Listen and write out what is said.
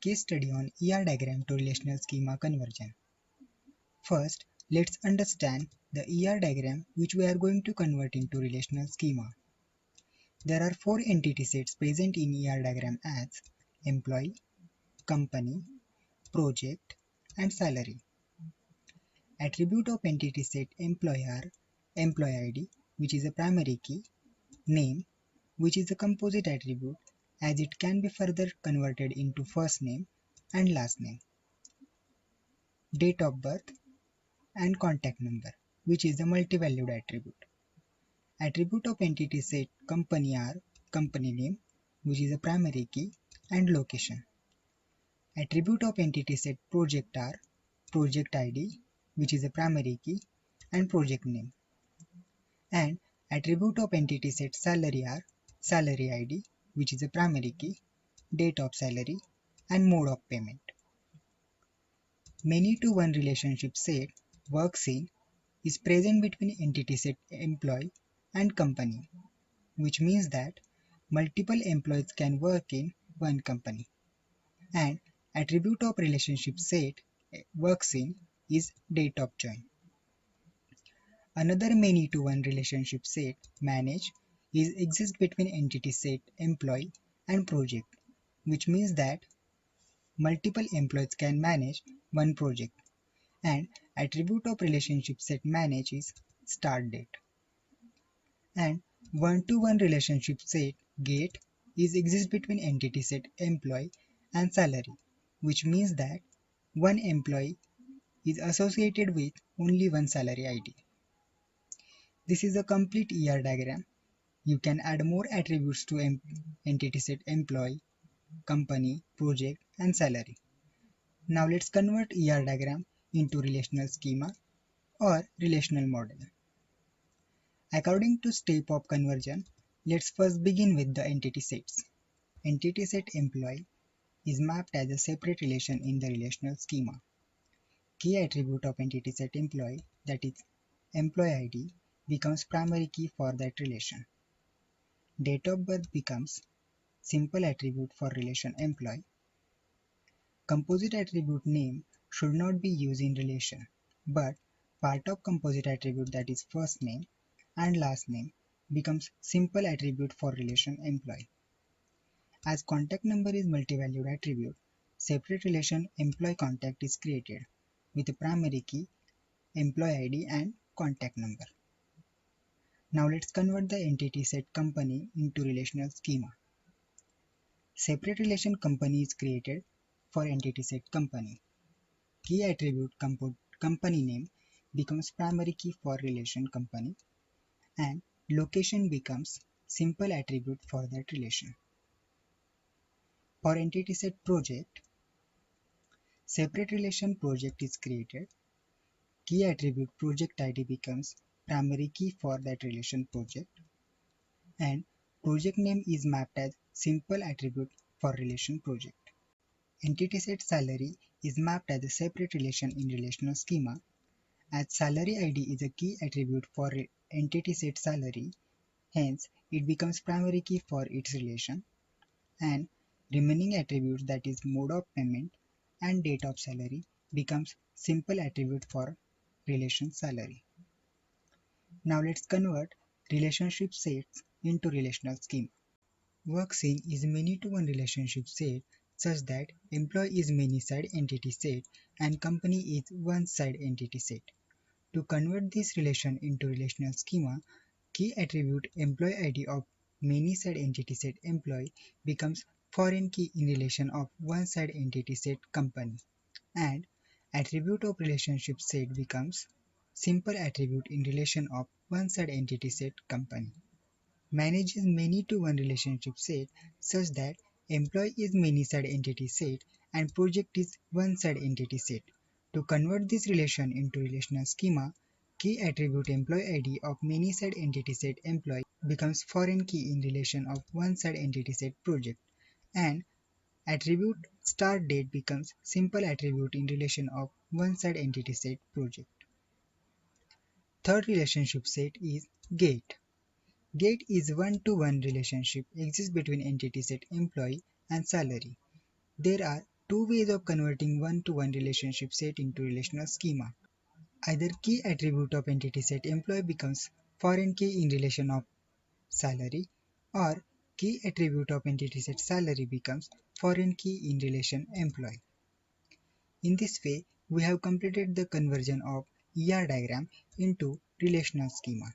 Case study on ER diagram to relational schema conversion. First, let's understand the ER diagram which we are going to convert into relational schema. There are four entity sets present in ER diagram as employee, company, project, and salary. Attribute of entity set employee are employee ID, which is a primary key, name, which is a composite attribute as it can be further converted into first name and last name, date of birth, and contact number, which is a multi-valued attribute. Attribute of entity set company are company name, which is a primary key, and location. Attribute of entity set project are project ID, which is a primary key, and project name. And attribute of entity set salary are salary ID, which is a primary key, date of salary, and mode of payment. Many-to-one relationship set works in is present between entity set employee and company, which means that multiple employees can work in one company. And attribute of relationship set works in is date of join. Another many-to-one relationship set manage exists between entity set employee and project, which means that multiple employees can manage one project. And attribute of relationship set manage is start date. And one-to-one relationship set get exists between entity set employee and salary, which means that one employee is associated with only one salary ID. This is a complete ER diagram. You can add more attributes to entity set employee, company, project, and salary. Now let's convert ER diagram into relational schema or relational model. According to step of conversion, let's first begin with the entity sets. Entity set employee is mapped as a separate relation in the relational schema. Key attribute of entity set employee, that is employee ID, becomes primary key for that relation. Date of birth becomes simple attribute for relation employee. Composite attribute name should not be used in relation, but part of composite attribute, that is first name and last name, becomes simple attribute for relation employee. As contact number is multi-valued attribute, separate relation employee contact is created with a primary key, employee ID, and contact number. Now let's convert the entity set company into relational schema. Separate relation company is created for entity set company. Key attribute company name becomes primary key for relation company, and location becomes simple attribute for that relation. For entity set project, separate relation project is created. Key attribute project ID becomes primary key for that relation project, and project name is mapped as simple attribute for relation project. Entity set salary is mapped as a separate relation in relational schema, as salary ID is a key attribute for entity set salary, hence it becomes primary key for its relation, and remaining attributes, that is mode of payment and date of salary, becomes simple attribute for relation salary. Now let's convert relationship sets into relational schema. Work scene is many-to-one relationship set such that employee is many-side entity set and company is one-side entity set. To convert this relation into relational schema, key attribute employee ID of many-side entity set employee becomes foreign key in relation of one-side entity set company, and attribute of relationship set becomes simple attribute in relation of one-side entity set company. Manages many-to-one relationship set such that employee is many-side entity set and project is one-side entity set. To convert this relation into relational schema, key attribute employee ID of many-side entity set employee becomes foreign key in relation of one-side entity set project, and attribute start date becomes simple attribute in relation of one-side entity set project. Third relationship set is gate. Gate is one-to-one relationship exists between entity set employee and salary. There are Two ways of converting one-to-one relationship set into relational schema. Either key attribute of entity set employee becomes foreign key in relation of salary, or key attribute of entity set salary becomes foreign key in relation employee. In this way, we have completed the conversion of ER diagram into relational schema.